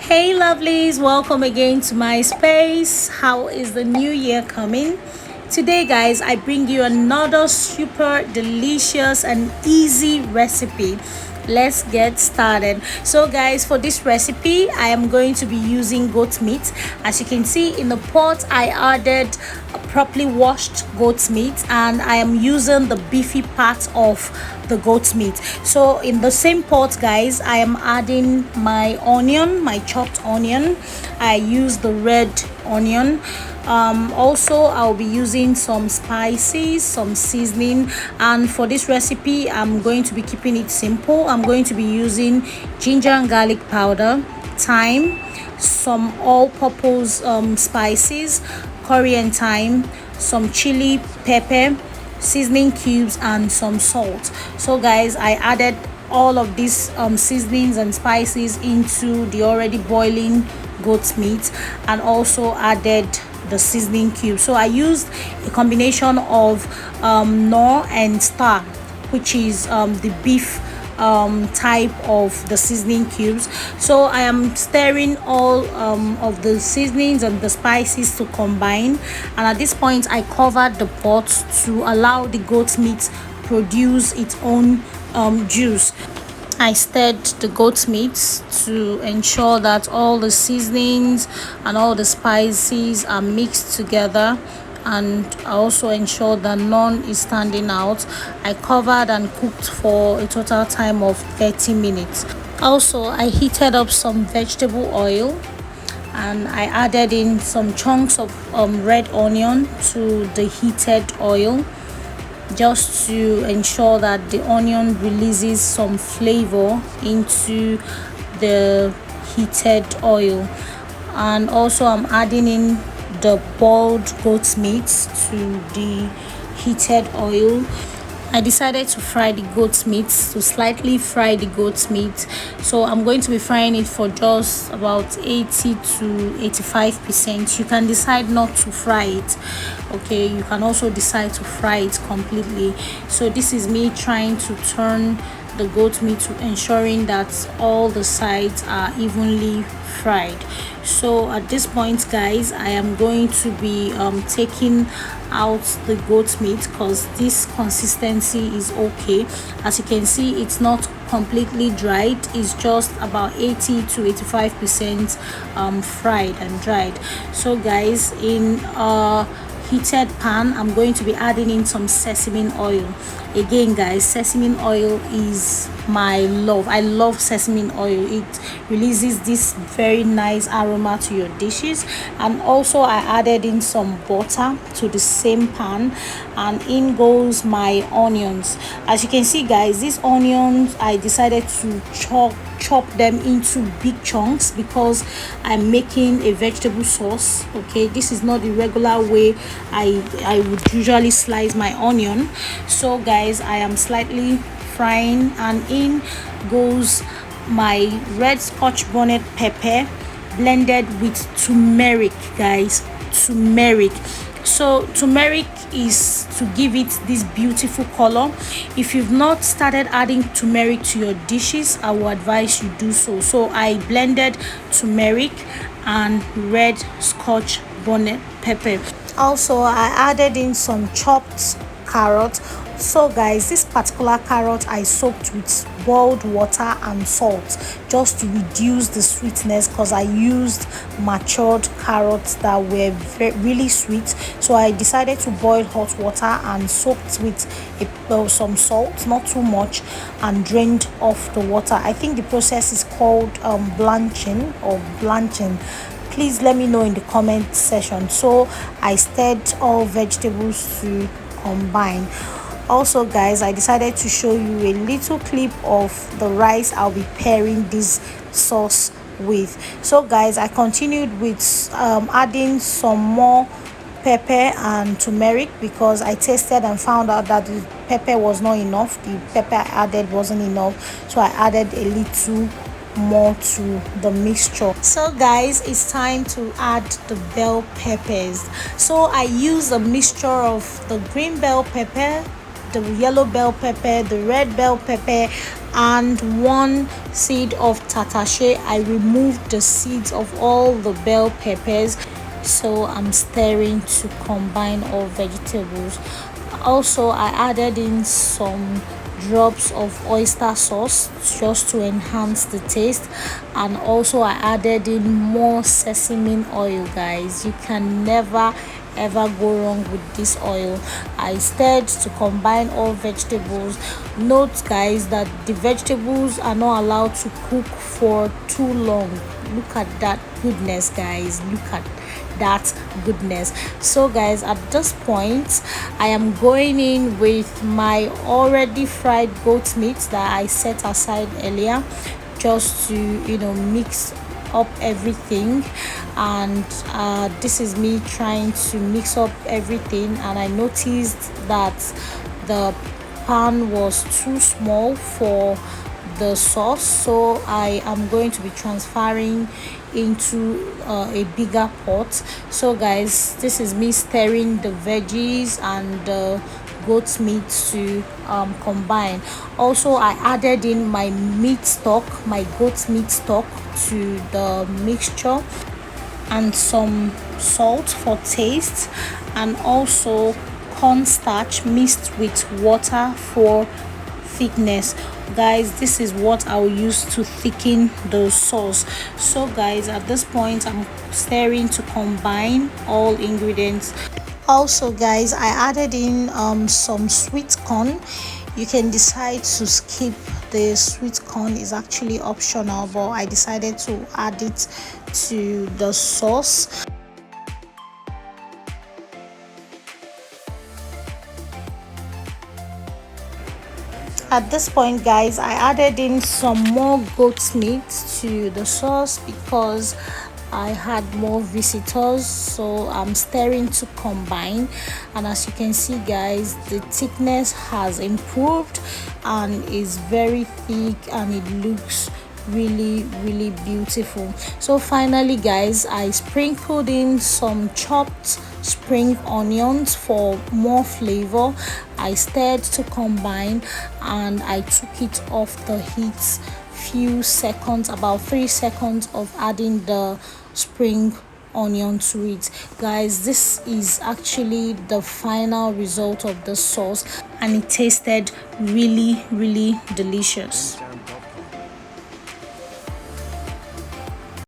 Hey lovelies, welcome again to my space. How is the new year coming? Today guys, I bring you another super delicious and easy recipe. Let's get started. So guys, for this recipe I am going to be using goat meat. As you can see in the pot, I added a properly washed goat meat, and I am using the beefy part of the goat meat. So in the same pot guys, I am adding my onion, my chopped onion. I use the red onion. Also I'll be using some spices, some seasoning, and for this recipe I'm going to be keeping it simple. I'm going to be using ginger and garlic powder, thyme, some all-purpose spices, curry and thyme, some chili pepper, seasoning cubes, and some salt. So guys, I added all of these seasonings and spices into the already boiling goat meat, and also added the seasoning cubes. So I used a combination of nor and star, which is the beef type of the seasoning cubes. So I am stirring all of the seasonings and the spices to combine, and at this point I covered the pot to allow the goat meat produce its own juice. I stirred the goat meat to ensure that all the seasonings and all the spices are mixed together, and I also ensured that none is standing out. I covered and cooked for a total time of 30 minutes. Also, I heated up some vegetable oil, and I added in some chunks of red onion to the heated oil, just to ensure that the onion releases some flavor into the heated oil. And also I'm adding in the boiled goat meat to the heated oil. I decided to fry the goat meat, to slightly fry the goat meat. So I'm going to be frying it for just about 80 to 85%. You can decide not to fry it. Okay, you can also decide to fry it completely. So this is me trying to turn the goat meat to ensuring that all the sides are evenly fried. So at this point guys, I am going to be taking out the goat meat, because this consistency is okay. As you can see, it's not completely dried, it's just about 80 to 85% fried and dried. So guys, in heated pan I'm going to be adding in some sesame oil. Again guys, sesame oil is my love. I love sesame oil. It releases this very nice aroma to your dishes. And also I added in some butter to the same pan, and in goes my onions. As you can see guys, these onions I decided to chop them into big chunks because I'm making a vegetable sauce. Okay, this is not the regular way I would usually slice my onion. So guys, I am slightly frying, and in goes my red scotch bonnet pepper blended with turmeric guys. Turmeric. So turmeric is to give it this beautiful color. If you've not started adding turmeric to your dishes, I will advise you do so. So I blended turmeric and red scotch bonnet pepper. Also I added in some chopped carrot. So guys, this particular carrot I soaked with boiled water and salt just to reduce the sweetness, because I used matured carrots that were really sweet. So I decided to boil hot water and soaked with some salt, not too much, and drained off the water. I think the process is called blanching or blanching. Please let me know in the comment section. So I stirred all vegetables to combine. Also guys, I decided to show you a little clip of the rice I'll be pairing this sauce with. So guys, I continued with adding some more pepper and turmeric, because I tasted and found out that the pepper was not enough. The pepper I added wasn't enough, so I added a little more to the mixture. So guys, it's time to add the bell peppers. So I use a mixture of the green bell pepper, the yellow bell pepper, the red bell pepper, and 1 seed of tatashe. I removed the seeds of all the bell peppers. So I'm stirring to combine all vegetables. Also, I added in some drops of oyster sauce just to enhance the taste, and also I added in more sesame oil. Guys, you can never ever go wrong with this oil. I stirred to combine all vegetables. Note guys that the vegetables are not allowed to cook for too long. Look at that goodness, guys. Look at that goodness. So guys, at this point I am going in with my already fried goat meat that I set aside earlier, just to mix up everything. And this is me trying to mix up everything, and I noticed that the pan was too small for the sauce, so I am going to be transferring into a bigger pot. So guys, this is me stirring the veggies and the goat meat to combine. Also, I added in my meat stock, my goat meat stock, to the mixture, and some salt for taste, and also cornstarch mixed with water for thickness. Guys, this is what I'll use to thicken the sauce. So guys, at this point I'm stirring to combine all ingredients. Also guys, I added in some sweet corn. You can decide to skip the sweet corn, is actually optional, but I decided to add it to the sauce. At this point guys, I added in some more goat meat to the sauce because I had more visitors, so I'm stirring to combine. And as you can see guys, the thickness has improved and is very thick, and it looks really beautiful. So finally guys, I sprinkled in some chopped spring onions for more flavor. I stirred to combine, and I took it off the heat few seconds, about 3 seconds of adding the spring onion to it. Guys, this is actually the final result of the sauce, and it tasted really delicious.